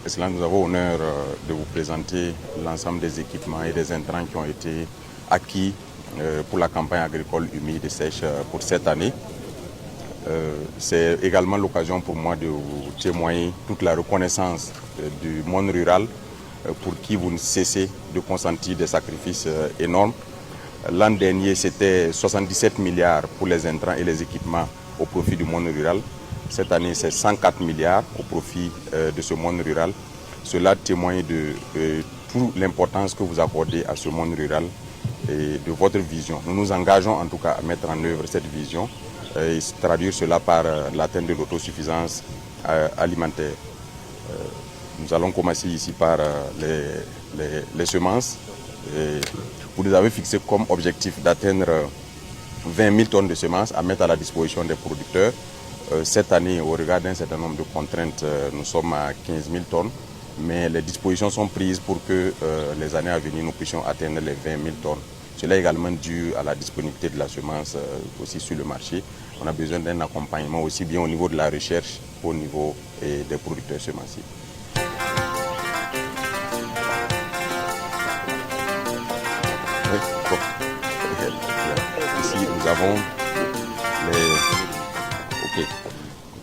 Excellence, nous avons l'honneur de vous présenter l'ensemble des équipements et des intrants qui ont été acquis pour la campagne agricole humide et sèche pour cette année. C'est également l'occasion pour moi de vous témoigner toute la reconnaissance du monde rural pour qui vous ne cessez de consentir des sacrifices énormes. L'an dernier, c'était 77 milliards pour les intrants et les équipements au profit du monde rural. Cette année, c'est 104 milliards au profit de ce monde rural. Cela témoigne de toute l'importance que vous accordez à ce monde rural et de votre vision. Nous nous engageons en tout cas à mettre en œuvre cette vision et traduire cela par l'atteinte de l'autosuffisance alimentaire. Nous allons commencer ici par les semences. Vous nous avez fixé comme objectif d'atteindre 20 000 tonnes de semences à mettre à la disposition des producteurs. Cette année, au regard d'un certain nombre de contraintes, nous sommes à 15 000 tonnes, mais les dispositions sont prises pour que les années à venir, nous puissions atteindre les 20 000 tonnes. Cela est également dû à la disponibilité de la semence aussi sur le marché. On a besoin d'un accompagnement aussi bien au niveau de la recherche qu'au niveau des producteurs semenciers. Oui, bon. Ici,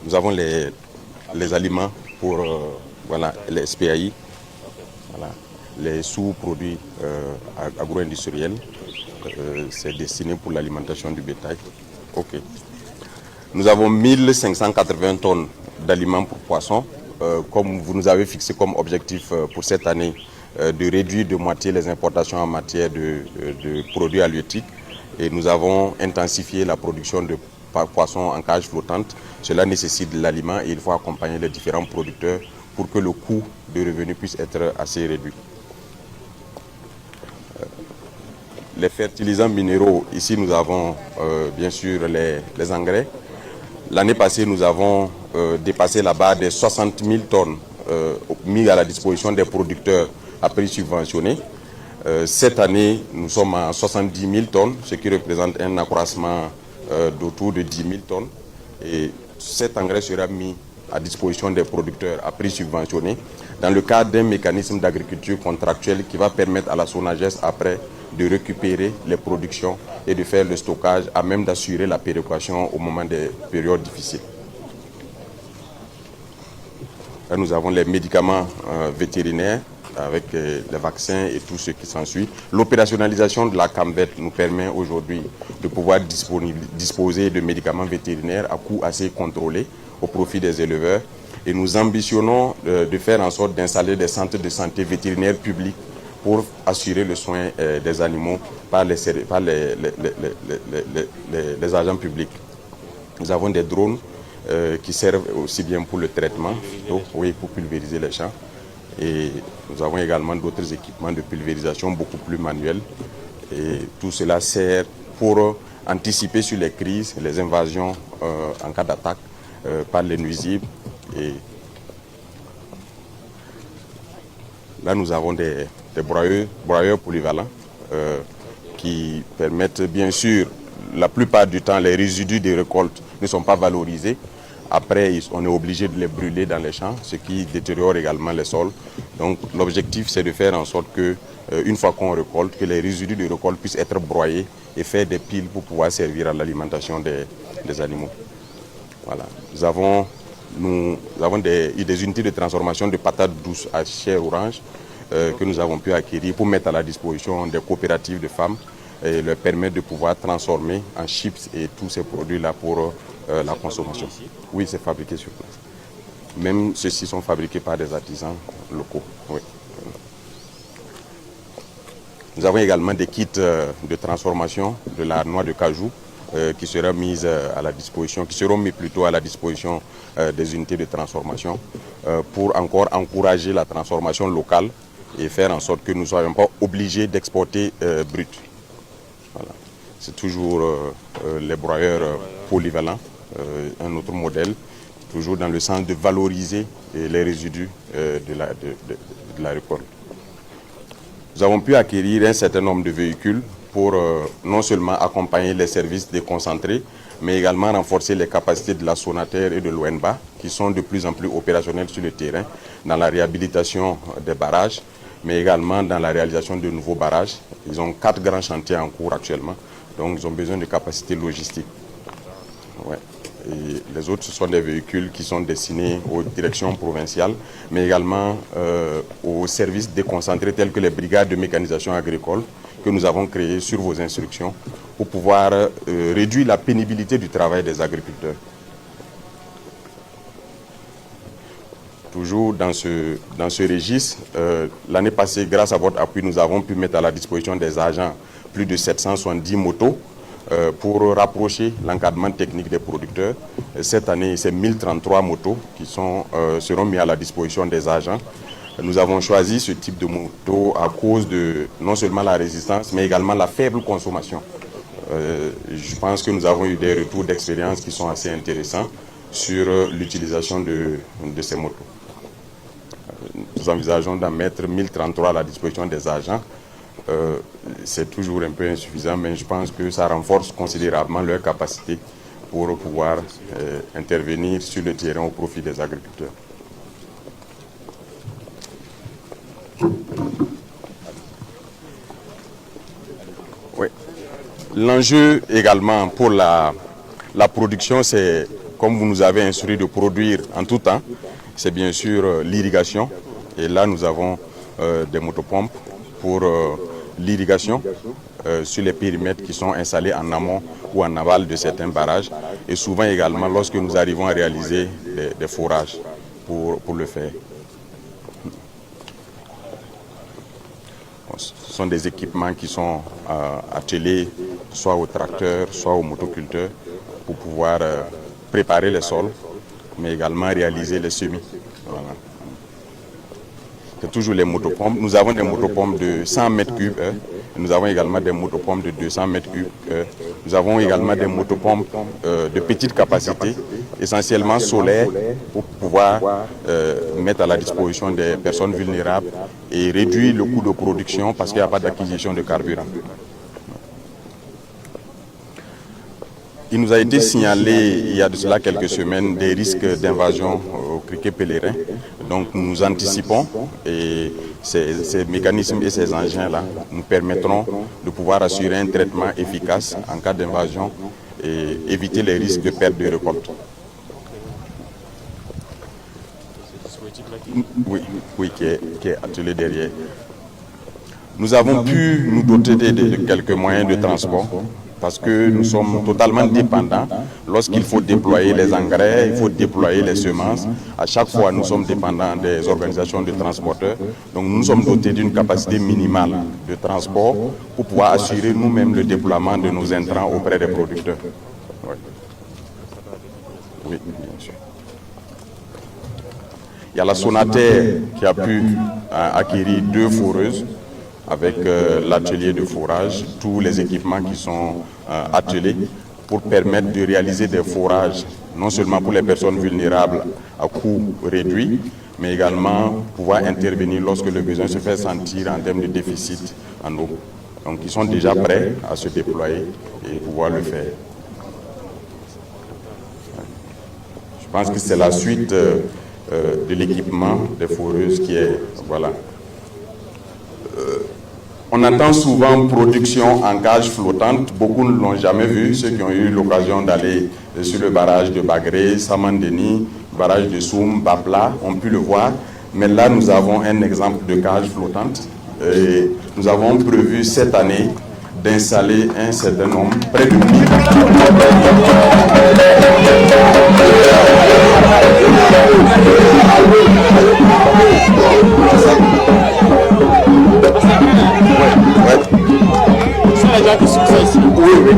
nous avons les aliments pour voilà, les SPAI, voilà, les sous-produits agro-industriels. C'est destiné pour l'alimentation du bétail. Okay. Nous avons 1580 tonnes d'aliments pour poissons. Comme vous nous avez fixé comme objectif pour cette année de réduire de moitié les importations en matière de produits halieutiques. Et nous avons intensifié la production de poissons en cage flottante. Cela nécessite de l'aliment et il faut accompagner les différents producteurs pour que le coût de revenu puisse être assez réduit. Les fertilisants minéraux, ici nous avons bien sûr les engrais. L'année passée, nous avons dépassé la barre des 60 000 tonnes mises à la disposition des producteurs à prix subventionné. Cette année, nous sommes à 70 000 tonnes, ce qui représente un accroissement d'autour de 10 000 tonnes. Et cet engrais sera mis à disposition des producteurs à prix subventionné dans le cadre d'un mécanisme d'agriculture contractuelle qui va permettre à la SONAGES après de récupérer les productions et de faire le stockage à même d'assurer la péréquation au moment des périodes difficiles. Là, nous avons les médicaments vétérinaires avec les vaccins et tout ce qui s'ensuit. L'opérationnalisation de la CAMVET nous permet aujourd'hui de pouvoir disposer de médicaments vétérinaires à coût assez contrôlé au profit des éleveurs. Et nous ambitionnons de faire en sorte d'installer des centres de santé vétérinaires publics pour assurer le soin des animaux par les agents publics. Nous avons des drones qui servent aussi bien pour le traitement, pour pulvériser les champs. Et nous avons également d'autres équipements de pulvérisation beaucoup plus manuels. Et tout cela sert pour anticiper sur les crises, les invasions en cas d'attaque par les nuisibles. Et là, nous avons des broyeurs polyvalents qui permettent, bien sûr, la plupart du temps, les résidus des récoltes ne sont pas valorisés. Après, on est obligé de les brûler dans les champs, ce qui détériore également les sols. Donc, l'objectif, c'est de faire en sorte que, une fois qu'on récolte, que les résidus de récolte puissent être broyés et faire des piles pour pouvoir servir à l'alimentation des animaux. Voilà. Nous avons des unités de transformation de patates douces à chair orange que nous avons pu acquérir pour mettre à la disposition des coopératives de femmes et leur permettre de pouvoir transformer en chips et tous ces produits-là pour la consommation. Oui, c'est fabriqué sur place. Même ceux-ci sont fabriqués par des artisans locaux. Oui. Nous avons également des kits de transformation de la noix de cajou qui seront mis à la disposition, qui seront mis plutôt à la disposition des unités de transformation pour encore encourager la transformation locale et faire en sorte que nous ne soyons pas obligés d'exporter brut. Voilà. C'est toujours les broyeurs polyvalents, un autre modèle, toujours dans le sens de valoriser les résidus de la récolte. Nous avons pu acquérir un certain nombre de véhicules pour non seulement accompagner les services déconcentrés, mais également renforcer les capacités de la Sonater et de l'ONBA, qui sont de plus en plus opérationnels sur le terrain, dans la réhabilitation des barrages, mais également dans la réalisation de nouveaux barrages. Ils ont 4 grands chantiers en cours actuellement, donc ils ont besoin de capacités logistiques. Ouais. Et les autres, ce sont des véhicules qui sont destinés aux directions provinciales, mais également aux services déconcentrés tels que les brigades de mécanisation agricole que nous avons créées sur vos instructions pour pouvoir réduire la pénibilité du travail des agriculteurs. Toujours dans ce registre, l'année passée, grâce à votre appui, nous avons pu mettre à la disposition des agents plus de 770 motos pour rapprocher l'encadrement technique des producteurs. Cette année, c'est 1033 motos qui seront mis à la disposition des agents. Nous avons choisi ce type de moto à cause de non seulement la résistance, mais également la faible consommation. Je pense que nous avons eu des retours d'expérience qui sont assez intéressants sur l'utilisation de ces motos. Nous envisageons d'en mettre 1033 à la disposition des agents. C'est toujours un peu insuffisant, mais je pense que ça renforce considérablement leur capacité pour pouvoir intervenir sur le terrain au profit des agriculteurs. Oui. L'enjeu également pour la production, c'est, comme vous nous avez instruit de produire en tout temps, c'est bien sûr l'irrigation. Et là, nous avons des motopompes pour l'irrigation sur les périmètres qui sont installés en amont ou en aval de certains barrages. Et souvent également lorsque nous arrivons à réaliser des forages pour le faire. Ce sont des équipements qui sont attelés soit aux tracteurs, soit aux motoculteurs pour pouvoir préparer les sols, mais également réaliser les semis. Voilà. C'est toujours les motopompes. Nous avons des motopompes de 100 mètres cubes. Nous avons également des motopompes de 200 mètres cubes. Nous avons également des motopompes de petite capacité, essentiellement solaires, pour pouvoir mettre à la disposition des personnes vulnérables et réduire le coût de production parce qu'il n'y a pas d'acquisition de carburant. Il nous a été signalé il y a de cela quelques semaines des risques d'invasion au criquet pèlerin. Donc nous anticipons et ces mécanismes et ces engins-là nous permettront de pouvoir assurer un traitement efficace en cas d'invasion et éviter les risques de perte de récolte. Oui, qui est attelé derrière. Nous avons pu nous doter de quelques moyens de transport parce que nous sommes totalement dépendants. Lorsqu'il faut déployer les engrais, il faut déployer les semences. À chaque fois, nous sommes dépendants des organisations de transporteurs. Donc nous sommes dotés d'une capacité minimale de transport pour pouvoir assurer nous-mêmes le déploiement de nos intrants auprès des producteurs. Oui, bien sûr. Il y a la Sonater qui a pu acquérir 2 foreuses avec l'atelier de forage, tous les équipements qui sont attelés pour permettre de réaliser des forages, non seulement pour les personnes vulnérables à coût réduit, mais également pouvoir intervenir lorsque le besoin se fait sentir en termes de déficit en eau. Donc ils sont déjà prêts à se déployer et pouvoir le faire. Je pense que c'est la suite de l'équipement des foreuses qui est, voilà. On entend souvent production en cage flottante, beaucoup ne l'ont jamais vu, ceux qui ont eu l'occasion d'aller sur le barrage de Bagré, Samandeni, barrage de Soum, Bapla, ont pu le voir, mais là nous avons un exemple de cage flottante et nous avons prévu cette année d'installer un certain nombre, près de 1000. Oui.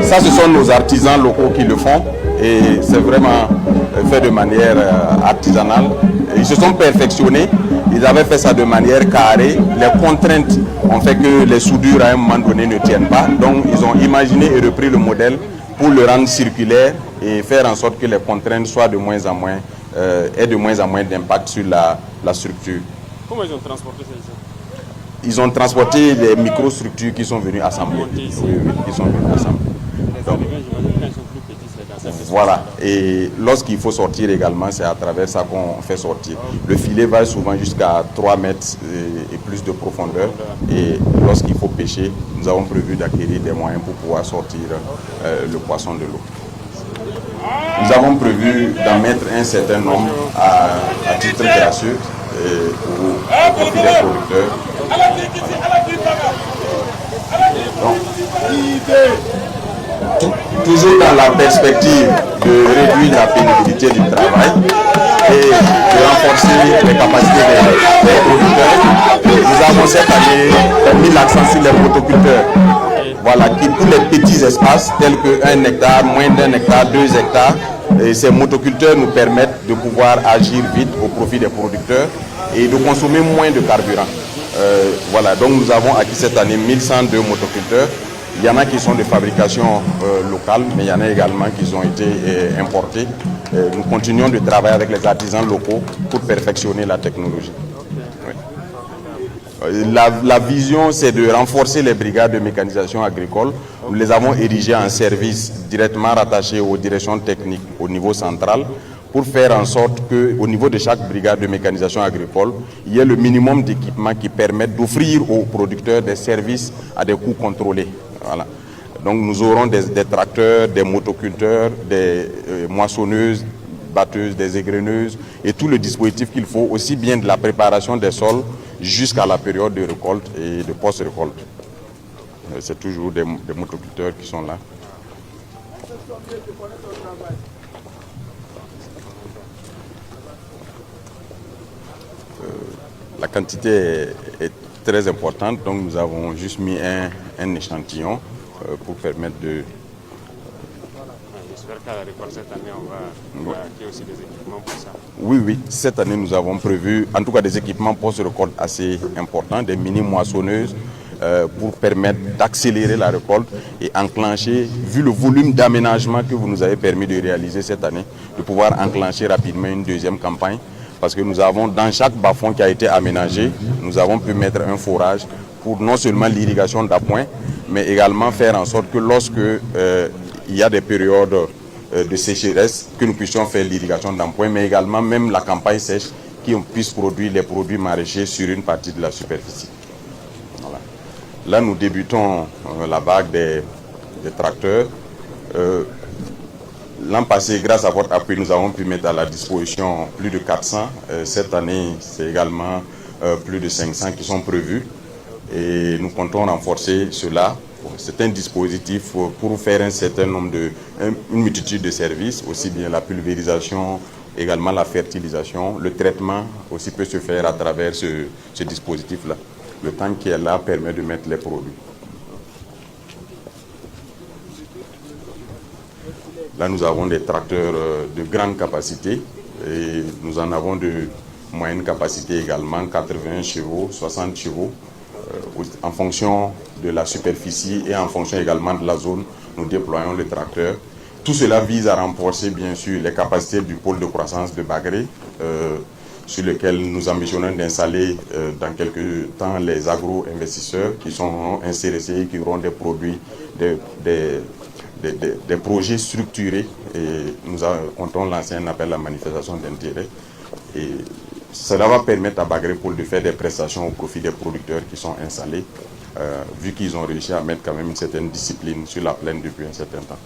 Ça, ce sont nos artisans locaux qui le font et c'est vraiment fait de manière artisanale. Ils se sont perfectionnés, ils avaient fait ça de manière carrée. Les contraintes ont fait que les soudures à un moment donné ne tiennent pas. Donc ils ont imaginé et repris le modèle pour le rendre circulaire et faire en sorte que les contraintes soient de moins en moins, aient de moins en moins d'impact sur la structure. Comment ils ont transporté ça? Ils ont transporté les microstructures qui sont venues assembler. Oui, qui sont venues assembler. Voilà, et lorsqu'il faut sortir également, c'est à travers ça qu'on fait sortir. Le filet va souvent jusqu'à 3 mètres et plus de profondeur, et lorsqu'il faut pêcher, nous avons prévu d'acquérir des moyens pour pouvoir sortir le poisson de l'eau. Nous avons prévu d'en mettre un certain nombre à titre gracieux au profit des producteurs. Toujours dans la perspective de réduire la pénibilité du travail et de renforcer les capacités des producteurs, nous avons cette année mis l'accent sur les motoculteurs. Voilà, qui pour les petits espaces tels que 1 hectare, moins d'1 hectare, 2 hectares, et ces motoculteurs nous permettent de pouvoir agir vite au profit des producteurs et de consommer moins de carburant. Voilà, donc nous avons acquis cette année 1102 motoculteurs. Il y en a qui sont de fabrication locale, mais il y en a également qui ont été importés. Nous continuons de travailler avec les artisans locaux pour perfectionner la technologie. Oui. La vision, c'est de renforcer les brigades de mécanisation agricole. Nous les avons érigées en service directement rattachés aux directions techniques au niveau central, pour faire en sorte qu'au niveau de chaque brigade de mécanisation agricole, il y ait le minimum d'équipements qui permettent d'offrir aux producteurs des services à des coûts contrôlés. Voilà. Donc nous aurons des tracteurs, des motoculteurs, des moissonneuses, batteuses, des égreneuses et tout le dispositif qu'il faut, aussi bien de la préparation des sols jusqu'à la période de récolte et de post-récolte. C'est toujours des motoculteurs qui sont là. La quantité est très importante, donc nous avons juste mis un échantillon pour permettre de... J'espère qu'à la récolte cette année, on va acquérir aussi des équipements pour ça. Oui, oui, cette année nous avons prévu en tout cas des équipements post-récolte assez importants, des mini-moissonneuses pour permettre d'accélérer la récolte et enclencher, vu le volume d'aménagement que vous nous avez permis de réaliser cette année, de pouvoir enclencher rapidement une deuxième campagne. Parce que nous avons, dans chaque bas-fond qui a été aménagé, nous avons pu mettre un forage pour non seulement l'irrigation d'appoint, mais également faire en sorte que lorsque il y a des périodes de sécheresse, que nous puissions faire l'irrigation d'appoint, mais également même la campagne sèche, qu'on puisse produire les produits maraîchers sur une partie de la superficie. Voilà. Là, nous débutons la vague des tracteurs. L'an passé, grâce à votre appui, nous avons pu mettre à la disposition plus de 400. Cette année, c'est également plus de 500 qui sont prévus. Et nous comptons renforcer cela. C'est un dispositif pour faire un certain nombre une multitude de services, aussi bien la pulvérisation, également la fertilisation. Le traitement aussi peut se faire à travers ce dispositif-là. Le tank qui est là permet de mettre les produits. Là, nous avons des tracteurs de grande capacité et nous en avons de moyenne capacité également, 80 chevaux, 60 chevaux. En fonction de la superficie et en fonction également de la zone, nous déployons les tracteurs. Tout cela vise à renforcer bien sûr les capacités du pôle de croissance de Bagré, sur lequel nous ambitionnons d'installer dans quelques temps les agro-investisseurs qui sont intéressés et qui auront des produits, des projets structurés, et nous comptons lancer un appel à manifestation d'intérêt. Et cela va permettre à Bagré Pôle de faire des prestations au profit des producteurs qui sont installés, vu qu'ils ont réussi à mettre quand même une certaine discipline sur la plaine depuis un certain temps.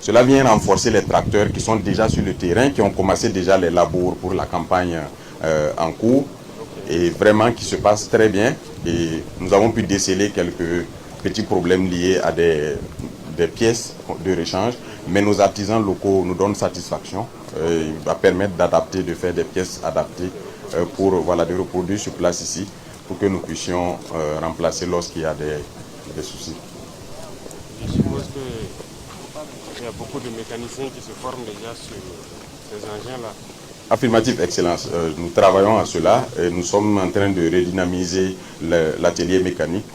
Cela vient renforcer les tracteurs qui sont déjà sur le terrain, qui ont commencé déjà les labours pour la campagne en cours, et vraiment qui se passe très bien. Et nous avons pu déceler quelques petits problèmes liés à des pièces de rechange, mais nos artisans locaux nous donnent satisfaction. Il va permettre d'adapter, de faire des pièces adaptées pour de reproduire sur place ici, pour que nous puissions remplacer lorsqu'il y a des soucis. Je suppose qu'il y a beaucoup de mécaniciens qui se forment déjà sur ces engins-là. Affirmatif, Excellence. Nous travaillons à cela et nous sommes en train de redynamiser l'atelier mécanique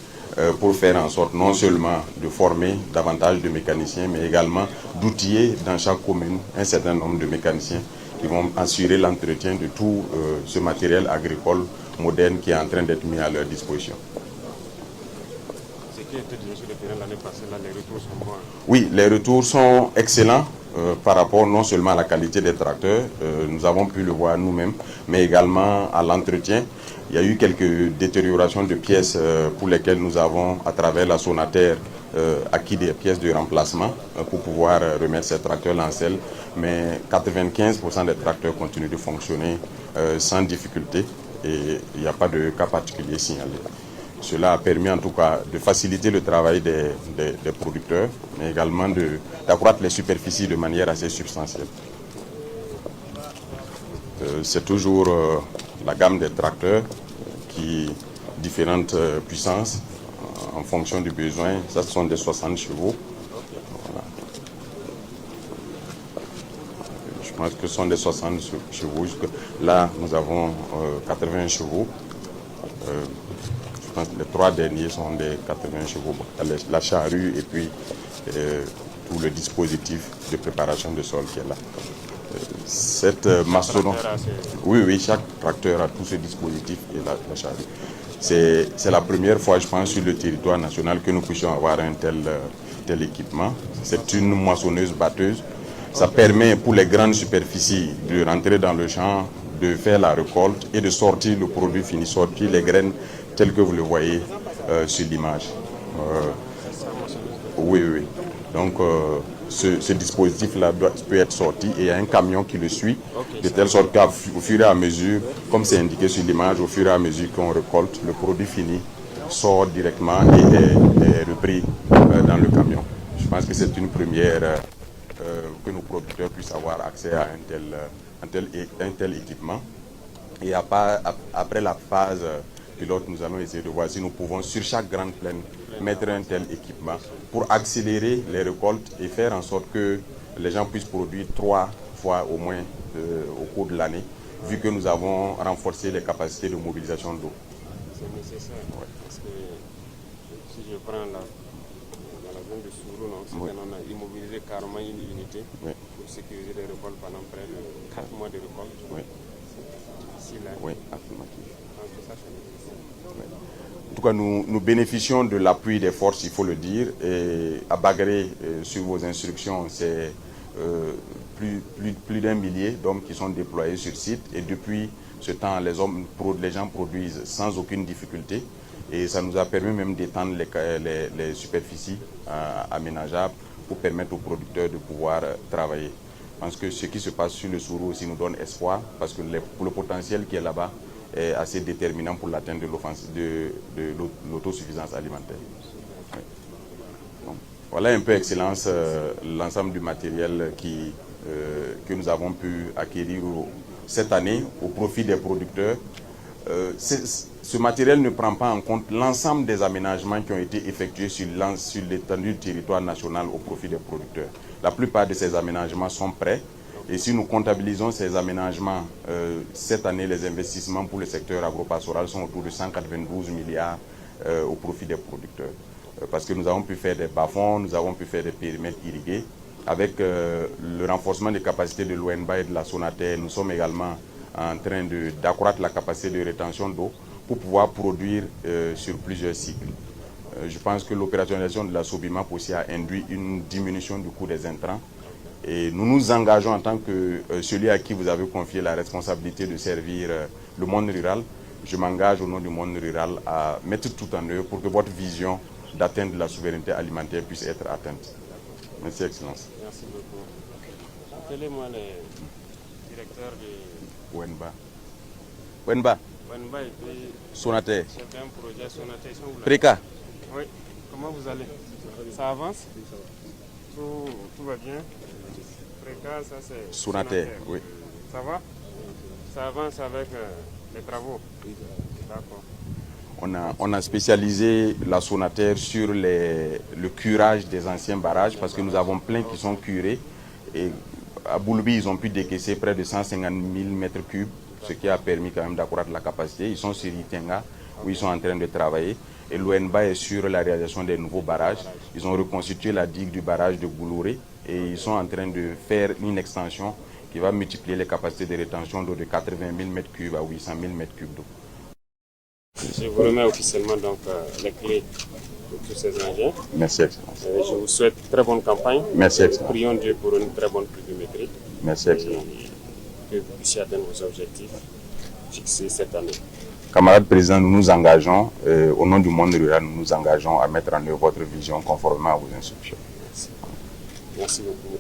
pour faire en sorte non seulement de former davantage de mécaniciens, mais également d'outiller dans chaque commune un certain nombre de mécaniciens qui vont assurer l'entretien de tout ce matériel agricole moderne qui est en train d'être mis à leur disposition. C'est qui étaient déjà sur le terrain l'année passée, là, les retours sont bons. Oui, les retours sont excellents par rapport non seulement à la qualité des tracteurs, nous avons pu le voir nous-mêmes, mais également à l'entretien. Il y a eu quelques détériorations de pièces pour lesquelles nous avons, à travers la Sonater, acquis des pièces de remplacement pour pouvoir remettre ces tracteurs en selle. Mais 95% des tracteurs continuent de fonctionner sans difficulté et il n'y a pas de cas particulier signalé. Cela a permis en tout cas de faciliter le travail des producteurs, mais également d'accroître les superficies de manière assez substantielle. C'est toujours la gamme des tracteurs qui différentes puissances en fonction du besoin. Ça, ce sont des 60 chevaux. Voilà. Je pense que ce sont des 60 chevaux. Là, nous avons 80 chevaux. Je pense que les 3 derniers sont des 80 chevaux. La charrue et puis tout le dispositif de préparation de sol qui est là. Cette maçonnerie. Oui, chaque tracteur a tout ce dispositif et la charrue. C'est la première fois, je pense, sur le territoire national que nous puissions avoir un tel équipement. C'est une moissonneuse batteuse. Ça permet pour les grandes superficies de rentrer dans le champ, de faire la récolte et de sortir le produit fini, sortir les graines telles que vous le voyez sur l'image. Oui. Donc, ce dispositif-là peut être sorti et il y a un camion qui le suit, de telle sorte qu'au fur et à mesure, comme c'est indiqué sur l'image, au fur et à mesure qu'on récolte, le produit fini sort directement et est repris dans le camion. Je pense que c'est une première que nos producteurs puissent avoir accès à un tel équipement. Et après la phase pilote, nous allons essayer de voir si nous pouvons, sur chaque grande plaine, mettre un tel équipement pour accélérer les récoltes et faire en sorte que les gens puissent produire 3 fois au moins au cours de l'année, vu que nous avons renforcé les capacités de mobilisation d'eau. C'est nécessaire, parce que si je prends dans la zone de Sourou, on a immobilisé carrément une unité pour sécuriser les récoltes pendant près de 4 mois de récolte. C'est difficile. Oui, affirmatif. En tout cas, nous bénéficions de l'appui des forces, il faut le dire. Et à Bagré, sur vos instructions, c'est plus d'1 millier d'hommes qui sont déployés sur site. Et depuis ce temps, les gens produisent sans aucune difficulté. Et ça nous a permis même d'étendre les superficies aménageables pour permettre aux producteurs de pouvoir travailler. Je pense que ce qui se passe sur le Sourou aussi nous donne espoir, parce que le potentiel qui est là-bas est assez déterminant pour l'atteinte de l'autosuffisance alimentaire. Oui. Donc, voilà un peu, Excellence, l'ensemble du matériel que nous avons pu acquérir cette année au profit des producteurs. Ce matériel ne prend pas en compte l'ensemble des aménagements qui ont été effectués sur l'étendue du territoire national au profit des producteurs. La plupart de ces aménagements sont prêts. Et si nous comptabilisons ces aménagements, cette année, les investissements pour le secteur agropastoral sont autour de 192 milliards au profit des producteurs. Parce que nous avons pu faire des bas-fonds, nous avons pu faire des périmètres irrigués. Avec le renforcement des capacités de l'ONBA et de la Sonater, nous sommes également en train d'accroître la capacité de rétention d'eau pour pouvoir produire sur plusieurs cycles. Je pense que l'opérationnalisation de la Sobimap aussi a induit une diminution du coût des intrants. Et nous nous engageons en tant que celui à qui vous avez confié la responsabilité de servir le monde rural. Je m'engage au nom du monde rural à mettre tout en œuvre pour que votre vision d'atteindre la souveraineté alimentaire puisse être atteinte. Merci, Excellence. Merci beaucoup. Appelez-moi le directeur de Wenba. Wenba et puis Sonater. chef d'un projet Sonater. Préca. Oui. Comment vous allez? Ça avance? Tout va bien? Préca, ça c'est Sonater, oui. Ça va? Ça avance avec les travaux? D'accord. On a spécialisé la Sonater sur le curage des anciens barrages parce que nous avons plein qui sont curés. Et à Boulbi, ils ont pu décaisser près de 150 000 mètres cubes, ce qui a permis quand même d'accroître la capacité. Ils sont sur Itenga, où ils sont en train de travailler. Et l'ONBA est sur la réalisation des nouveaux barrages. Ils ont reconstitué la digue du barrage de Goulouré et ils sont en train de faire une extension qui va multiplier les capacités de rétention d'eau de 80 000 m3 à 800 000 m3 d'eau. Je vous remets officiellement donc les clés pour tous ces engins. Merci, Excellence. Je vous souhaite très bonne campagne. Merci, Excellence. Prions Dieu pour une très bonne pluviométrie. Merci, Excellence. Que vous puissiez atteindre vos objectifs fixés cette année. Camarades présidents, nous nous engageons, au nom du monde rural, nous nous engageons à mettre en œuvre votre vision conformément à vos instructions. Merci beaucoup.